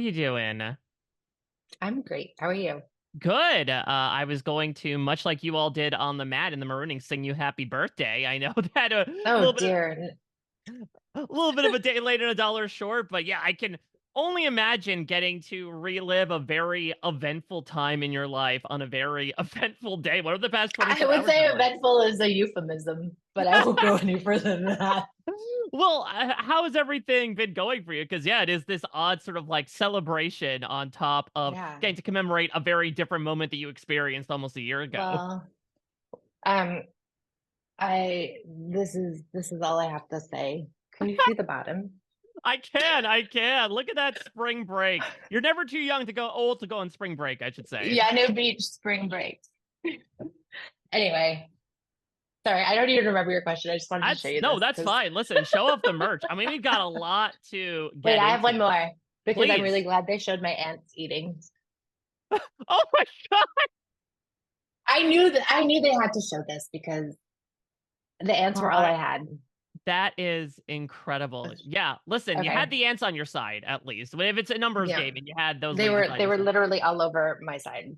You doing? I'm great. How are you? Good. I was going to, much like you all did on the mat in the marooning, sing you happy birthday. I know that Oh dear. a little bit of a day late and a dollar short, but yeah, I can only imagine getting to relive a very eventful time in your life on a very eventful day. What have the past I 24 would hours say been like? eventful is a euphemism, but I won't go any further than that. Well, how has everything been going for you? Because yeah, it is this odd sort of like celebration on top of Yeah. getting to commemorate a very different moment that you experienced almost a year ago. Well, um, this is all I have to say. Can you see the bottom? I can. Look at that spring break. You're never too young to go old to go on spring break, I should say. Yanu Beach spring break. Anyway, sorry, I don't even remember your question. I just wanted to show That's you no, this that's because fine. Listen, show off the merch. I mean, we've got a lot to wait, get I have one into. more because I'm really Please. glad they showed my ants eating. Oh my God. I knew they had to show this because the ants were all I I had. that is incredible. Yeah, listen, you had Okay. the ants on your side at least. If it's a numbers Yeah. game and you had those They ladies were on they your were side. literally all over my side.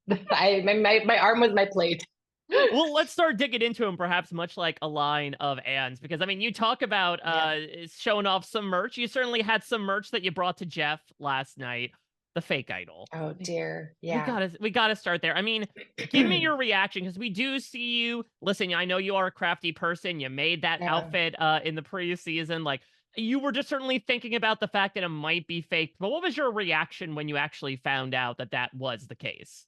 My arm was my plate. Well, let's start digging into them, perhaps much like a line of ants, because I mean, you talk about Yeah. showing off some merch. You certainly had some merch that you brought to Jeff last night, the fake idol. Oh We dear. we Yeah. gotta start there. I mean, give me your reaction because we do see you. Listen, I know you are a crafty person. You made that Yeah. outfit in the preseason. Like you were just certainly thinking about the fact that it might be fake. But what was your reaction when you actually found out that that was the case?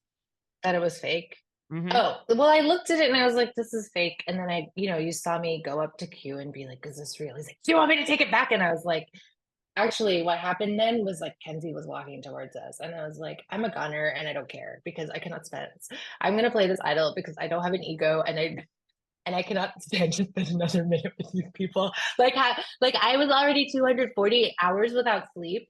That it was fake. Mm-hmm. Oh, well, I looked at it and I was like, this is fake. And then you saw me go up to Q and be like, is this real? He's like, do you want me to take it back? And I was like, actually, what happened then was like Kenzie was walking towards us. And I was like, I'm a gunner and I don't care because I cannot spend. I'm gonna play this idol because I don't have an ego and I cannot stand to spend another minute with these people. Like I was already 240 hours without sleep.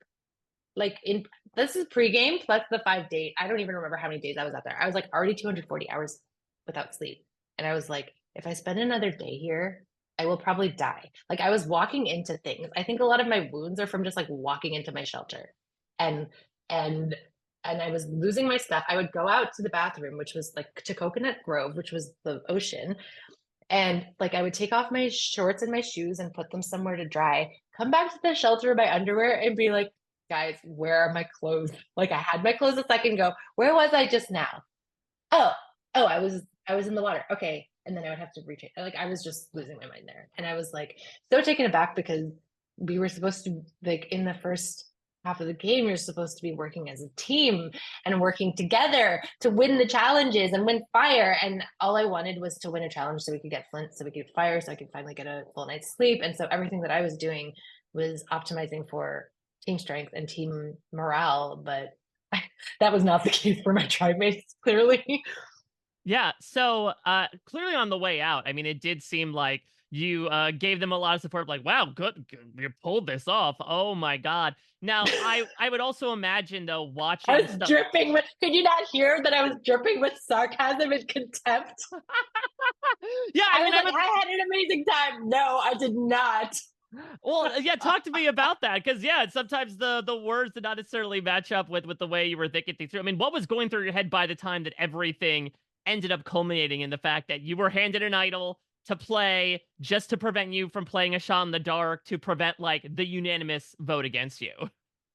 Like in this is pregame plus the 5 date. I don't even remember how many days I was out there. I was like already 240 hours without sleep. And I was like, if I spend another day here, I will probably die. Like I was walking into things. I think a lot of my wounds are from just like walking into my shelter. And and and I was losing my stuff. I would go out to the bathroom, which was like to Coconut Grove, which was the ocean, and like I would take off my shorts and my shoes and put them somewhere to dry, come back to the shelter in my underwear and be like, guys, where are my clothes? Like I had my clothes a second ago. Where was I just now? Oh, oh, I was in the water. Okay. And then I would have to reach it. Like I was just losing my mind there. And I was like so taken aback because we were supposed to like in the first half of the game, you're supposed to be working as a team and working together to win the challenges and win fire. And all I wanted was to win a challenge so we could get flint, so we could get fire, so I could finally get a full night's sleep. And so everything that I was doing was optimizing for team strength and team morale. But that was not the case for my tribe mates, clearly. Yeah, so clearly on the way out, I mean, it did seem like you gave them a lot of support, like, wow, good, you pulled this off. Oh my God. Now, I would also imagine though I watching was stuff. dripping with, could you not hear that I was dripping with sarcasm and contempt? Yeah, I I mean, was I like, would. I had an amazing time. No, I did not. Well, yeah, talk to me about that because yeah, sometimes the words did not necessarily match up with the way you were thinking things through. I mean, what was going through your head by the time that everything ended up culminating in the fact that you were handed an idol to play just to prevent you from playing a shot in the dark to prevent like the unanimous vote against you?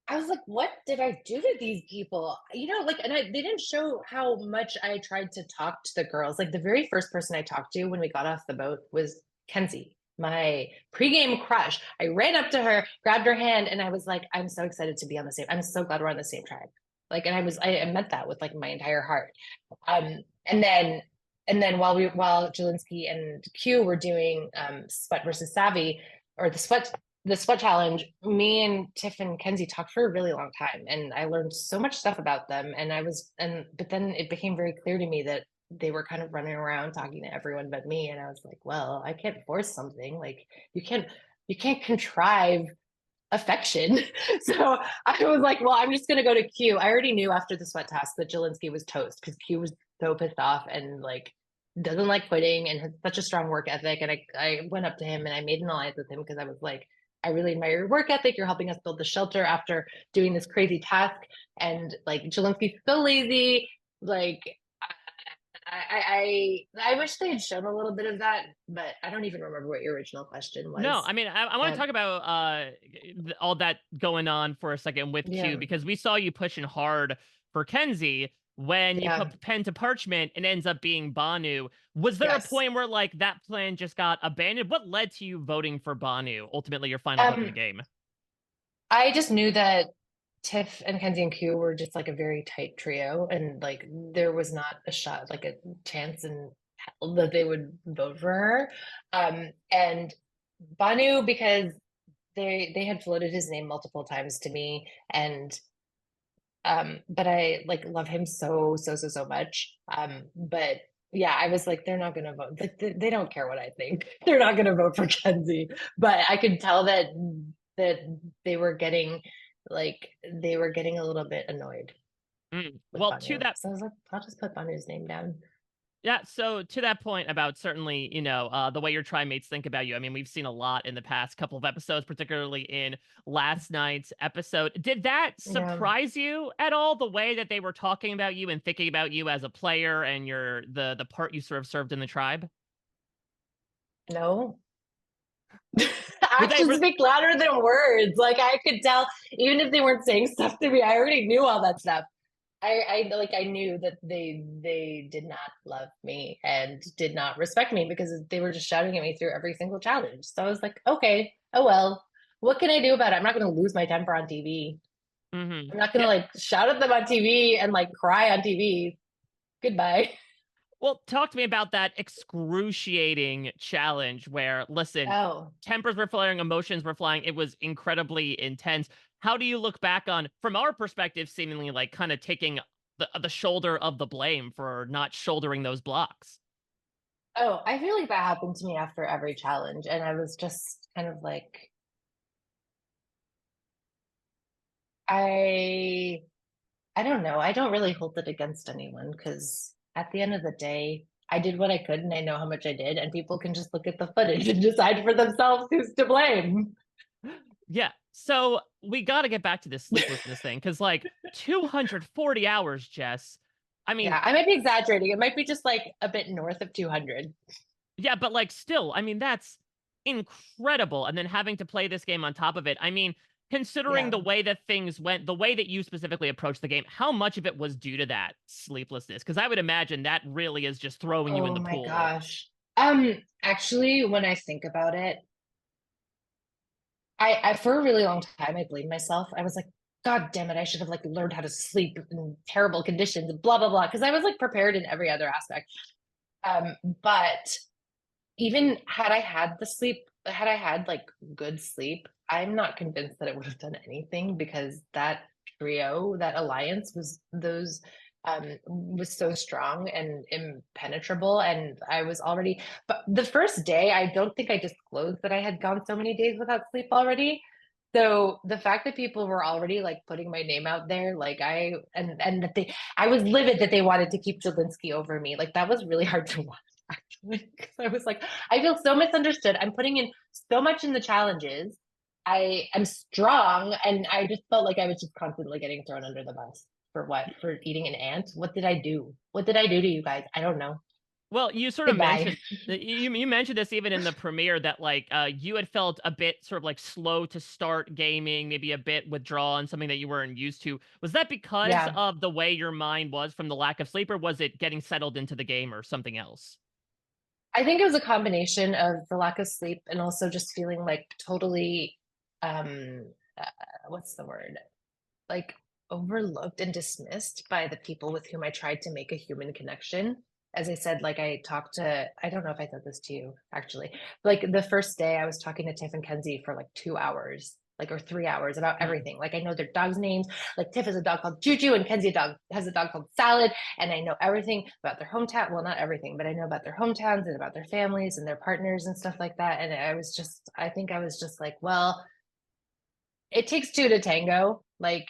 I was like, what did I do to these people? Like, and they didn't show how much I tried to talk to the girls. Like, the very first person I talked to when we got off the boat was Kenzie, my pregame crush. I ran up to her, grabbed her hand, and I was like, I'm so excited to be on the same. I'm so glad we're on the same tribe. Like, and I meant that with like my entire heart. Um, and then, while Jelinski and Q were doing Sweat versus Savvy, or the sweat challenge, me and Tiff and Kenzie talked for a really long time, and I learned so much stuff about them. But then it became very clear to me that they were kind of running around talking to everyone but me, and I was like, well, I can't force something. Like you can't contrive affection. So I was like, well, I'm just gonna go to Q. I already knew after the sweat task that Jelinski was toast because Q was so pissed off and like doesn't like quitting and has such a strong work ethic. And I went up to him and I made an alliance with him because I was like, I really admire your work ethic. You're helping us build the shelter after doing this crazy task. And like Jelinski's so lazy. Like I wish they had shown a little bit of that, but I don't even remember what your original question No, was. I mean, I want to But talk about all that going on for a second with Q, yeah, because we saw you pushing hard for Kenzie when you yeah, put pen to parchment and ends up being Banu. Was there a yes. point where like that plan just got abandoned? What led to you voting for Banu, ultimately your final vote of the Um, game? I just knew that Tiff and Kenzie and Q were just like a very tight trio, and like there was not a shot, like a chance in hell that they would vote for her. And Banu, because they had floated his name multiple times to me, and but I like love him so much. But yeah, I was like, they're not gonna vote. They don't care what I think. They're not gonna vote for Kenzie. But I could tell that they were getting they were getting a little bit annoyed with Well, to Banu. that So I was like, I'll just put Banu's name down. Yeah, so to that point about certainly, the way your trimates think about you. I mean, we've seen a lot in the past couple of episodes, particularly in last night's episode. Did that Yeah. surprise you at all, the way that they were talking about you and thinking about you as a player and the part you sort of served in the tribe? No. Were they Actions were speak louder than words. Like I could tell, even if they weren't saying stuff to me, I already knew all that stuff. I knew that they did not love me and did not respect me because they were just shouting at me through every single challenge. So I was like, okay, oh well, what can I do about it? I'm not going to lose my temper on TV. I'm not going to Yeah. like shout at them on TV and like cry on TV. Goodbye. Well, talk to me about that excruciating challenge where, listen, Oh, tempers were flaring, emotions were flying. It was incredibly intense. How do you look back on, from our perspective, seemingly like kind of taking the shoulder of the blame for not shouldering those blocks? oh, I feel like that happened to me after every challenge, and I was just kind of like, I I don't know. I don't really hold it against anyone because at the end of the day, I did what I could and I know how much I did, and people can just look at the footage and decide for themselves who's to blame. Yeah. So we got to get back to this sleeplessness thing because, like, 240 hours, Jess. I mean, Yeah, I might be exaggerating. It might be just like a bit north of 200. yeah, but like still, I mean, that's incredible. And then having to play this game on top of it. I mean, considering Yeah. the way that things went, the way that you specifically approached the game, how much of it was due to that sleeplessness? Because I would imagine that really is just throwing you in Oh the my pool. gosh. Actually, when I think about it, I for a really long time I blamed myself. I was like, God damn it, I should have like learned how to sleep in terrible conditions, blah blah blah. Because I was like prepared in every other aspect. But even had I had the sleep, had I had like good sleep, I'm not convinced that it would have done anything because that trio, that alliance was so strong and impenetrable. And I was already, but the first day, I don't think I disclosed that I had gone so many days without sleep already. So the fact that people were already like putting my name out there, like and that I was livid that they wanted to keep Jelinski over me. Like that was really hard to watch actually. Because I was like, I feel so misunderstood. I'm putting in so much in the challenges. I am strong, and I just felt like I was just constantly getting thrown under the bus. For what? For eating an ant? What did I do? What did I do to you guys? I don't know. Well, you sort of Goodbye. mentioned you mentioned this even in the premiere that like you had felt a bit sort of like slow to start gaming, maybe a bit withdrawn, something that you weren't used to. Was that because Yeah. of the way your mind was from the lack of sleep, or was it getting settled into the game or something else? I think it was a combination of the lack of sleep and also just feeling like totally uh, what's the word? Like overlooked and dismissed by the people with whom I tried to make a human connection. As I said, like I talked to, I don't know if I said this to you actually. Like the first day I was talking to Tiff and Kenzie for like 2 hours, like or 3 hours about Mm. everything. Like I know their dogs' names. Like Tiff has a dog called Juju and Kenzie has a dog called Salad. And I know everything about their hometown. Well, not everything, but I know about their hometowns and about their families and their partners and stuff like that. And I think I was just like, well, it takes two to tango. Like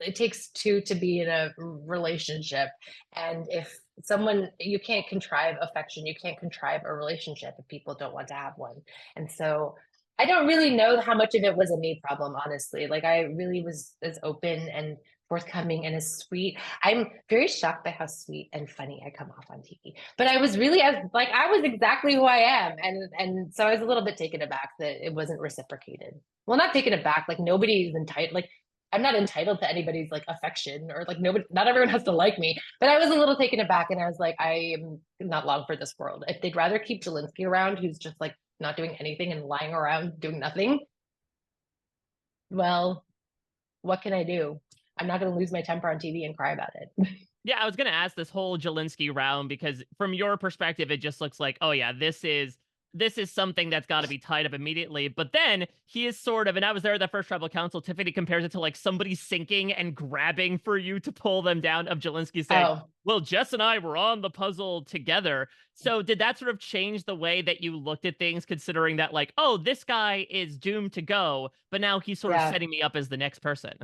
it takes two to be in a relationship. And if someone, you can't contrive affection, you can't contrive a relationship if people don't want to have one. And so I don't really know how much of it was a me problem, honestly. Like I really was as open and forthcoming and as sweet. I'm very shocked by how sweet and funny I come off on TV. But I was really as like I was exactly who I am. And so I was a little bit taken aback that it wasn't reciprocated. Well, not taken aback, like nobody's entitled like I'm not entitled to anybody's like affection or like nobody not everyone has to like me. But I was a little taken aback and I was like, I am not long for this world. If they'd rather keep Jelinski around, who's just like not doing anything and lying around doing nothing, well, what can I do? I'm not going to lose my temper on TV and cry about it. Yeah, I was gonna ask this whole Jelinski round because from your perspective, it just looks like, oh yeah, this is something that's got to be tied up immediately. But then he is sort of, and I was there at the first tribal council. Tiffany compares it to like somebody sinking and grabbing for you to pull them down. Of Jelinski saying, Oh, "Well, Jess and I were on the puzzle together." So did that sort of change the way that you looked at things, considering that like, oh, this guy is doomed to go, but now he's sort of yeah. setting me up as the next person?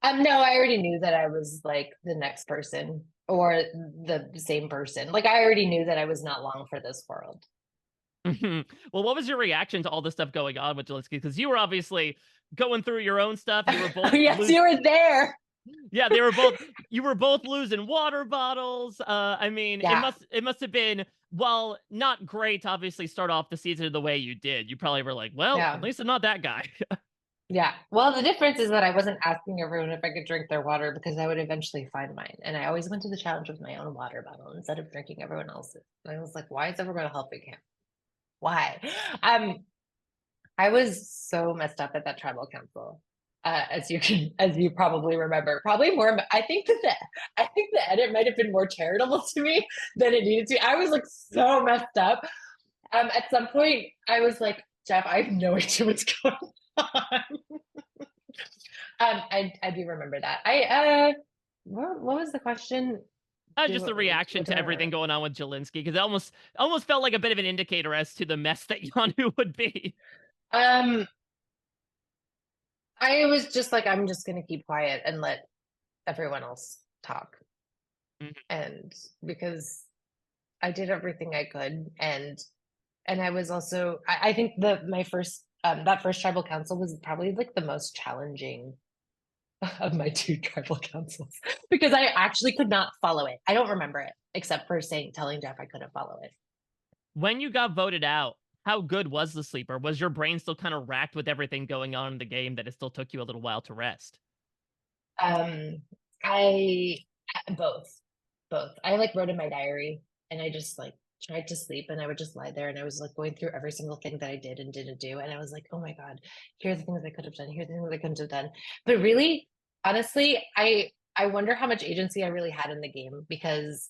No, I already knew that I was like the next person or the same person. Like I already knew that I was not long for this world. Mhm. Well, what was your reaction to all the stuff going on with Zelensky? Because you were obviously going through your own stuff. You were both Yes, you were there. yeah, they were both. You were both losing water bottles. I mean, it Yeah, must have been, well, not great to obviously start off the season the way you did. You probably were like, well, at yeah, least I'm not that guy. yeah. Well, the difference is that I wasn't asking everyone if I could drink their water because I would eventually find mine. And I always went to the challenge with my own water bottle instead of drinking everyone else's. And I was like, why is everyone helping him? Why? Um, I was so messed up at that tribal council. As you probably remember, probably more. I think the edit might have been more charitable to me than it needed to. I was like so messed up. At some point, I was like, Jeff, I have no idea what's going on. I do remember that. What was the question? Just the reaction What do to I everything remember? going on with Jelinski, because it almost felt like a bit of an indicator as to the mess that Yanu would be. Um, I was just like, I'm just gonna keep quiet and let everyone else talk, and because I did everything I could, and I was also I think the my first that first tribal council was probably like the most challenging of my two tribal councils because I actually could not follow it. I don't remember it except for saying telling Jeff I couldn't follow it. When you got voted out, how good was the sleeper? Was your brain still kind of racked with everything going on in the game that it still took you a little while to rest? Um, I both, both. I like wrote in my diary, and I just like tried to sleep, and I would just lie there, and I was like going through every single thing that I did and didn't do, and I was like, oh my god, here are the things I could have done. Here are the things I couldn't have done. But really, honestly, I wonder how much agency I really had in the game because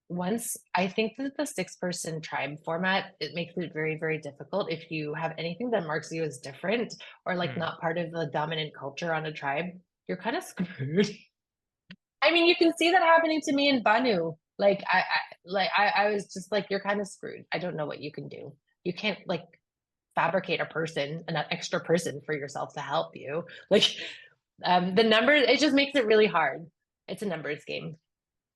once I think that the six-person tribe format it makes it very very difficult if you have anything that marks you as different or like Hmm. not part of the dominant culture on a tribe, you're kind of screwed. I mean, you can see that happening to me in Banu. I was just like, you're kind of screwed. I don't know what you can do. You can't like fabricate a person, an extra person for yourself to help you. Like the numbers, it just makes it really hard. It's a numbers game,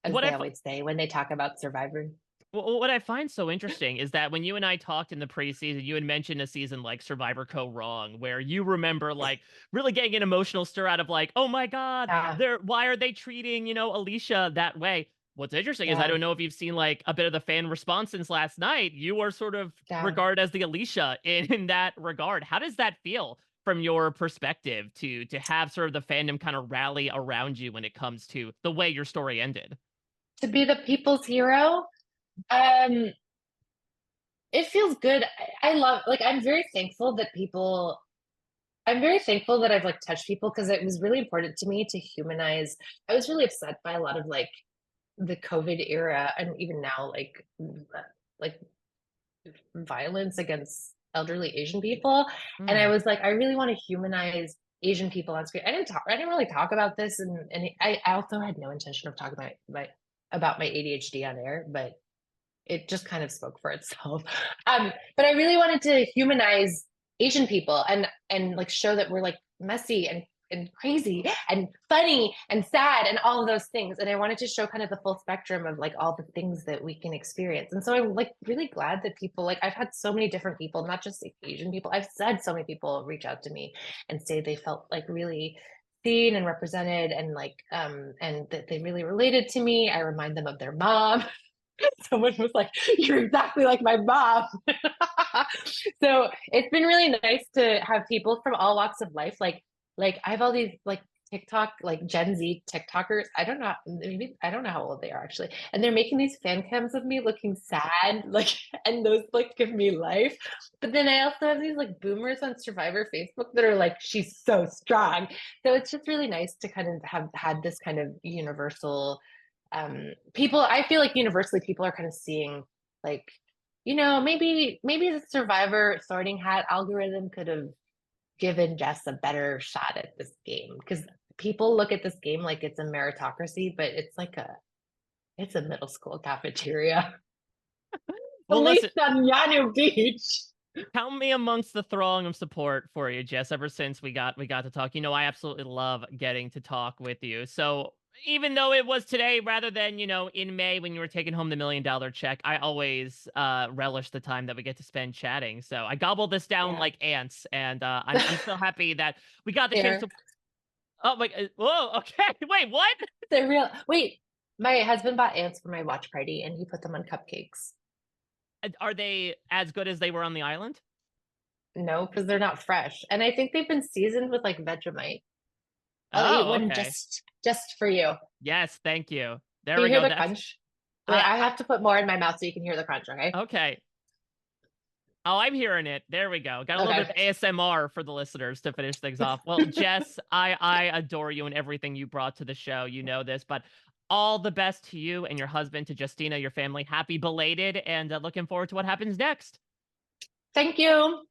as What they I always say when they talk about Survivor. Well, what I find so interesting is that when you and I talked in the preseason, you had mentioned a season like Survivor Co. Wrong, where you remember like really getting an emotional stir out of like, oh my God, Yeah, why are they treating, Alicia that way? What's interesting is I yeah, don't know if you've seen like a bit of the fan response since last night. You are sort of yeah. regarded as the Alicia in that regard. How does that feel from your perspective to have sort of the fandom kind of rally around you when it comes to the way your story ended? To be the people's hero, um, it feels good. I love like I'm very thankful that I've like touched people because it was really important to me to humanize. I was really upset by a lot of like the COVID era and even now like violence against elderly Asian people. And I Hmm. was like, I really want to humanize Asian people on screen. I didn't really talk about this and I also had no intention of talking about my ADHD on air, but it just kind of spoke for itself. But I really wanted to humanize Asian people and like show that we're like messy and crazy and funny and sad and all of those things. And I wanted to show kind of the full spectrum of like all the things that we can experience. And so I'm like really glad that people, like, I've had so many different people, not just like Asian people. I've had so many people reach out to me and say they felt like really seen and represented, and like and that they really related to me. I remind them of their mom. Someone was like, "You're exactly like my mom." So it's been really nice to have people from all walks of life. Like I have all these like TikTok, like Gen Z TikTokers. I don't know, maybe I don't know how old they are actually, and they're making these fan cams of me looking sad, like, and those like give me life. But then I also have these like boomers on Survivor Facebook that are like, "She's so strong." So it's just really nice to kind of have had this kind of universal people. I feel like universally people are kind of seeing like, maybe the Survivor sorting hat algorithm could have given Jess a better shot at this game, because people look at this game like it's a meritocracy, but it's a middle school cafeteria. At Well, listen, least on Yanu Beach. count me amongst the throng of support for you, Jess. Ever since we got to talk, I absolutely love getting to talk with you. So even though it was today rather than in May when you were taking home the $1 million check, I always relish the time that we get to spend chatting. So I gobbled this down Yeah. like ants, and I'm so happy that we got the chance They're to. Oh my! Whoa! Okay, wait, what? they're real. Wait, my husband bought ants for my watch party and he put them on cupcakes. Are they as good as they were on the island? No, because they're not fresh. And I think they've been seasoned with like Vegemite. I'll eat Oh, one okay. just for you. Yes, thank you. There Can you we hear go. the That's crunch? Wait, uh, I have to put more in my mouth so you can hear the crunch, okay? okay. Oh, I'm hearing it. There we go. Got a little bit Okay. of ASMR for the listeners to finish things off. Well, Jess, I adore you and everything you brought to the show. You know this, but all the best to you and your husband, to Justina, your family. Happy belated, and looking forward to what happens next. Thank you.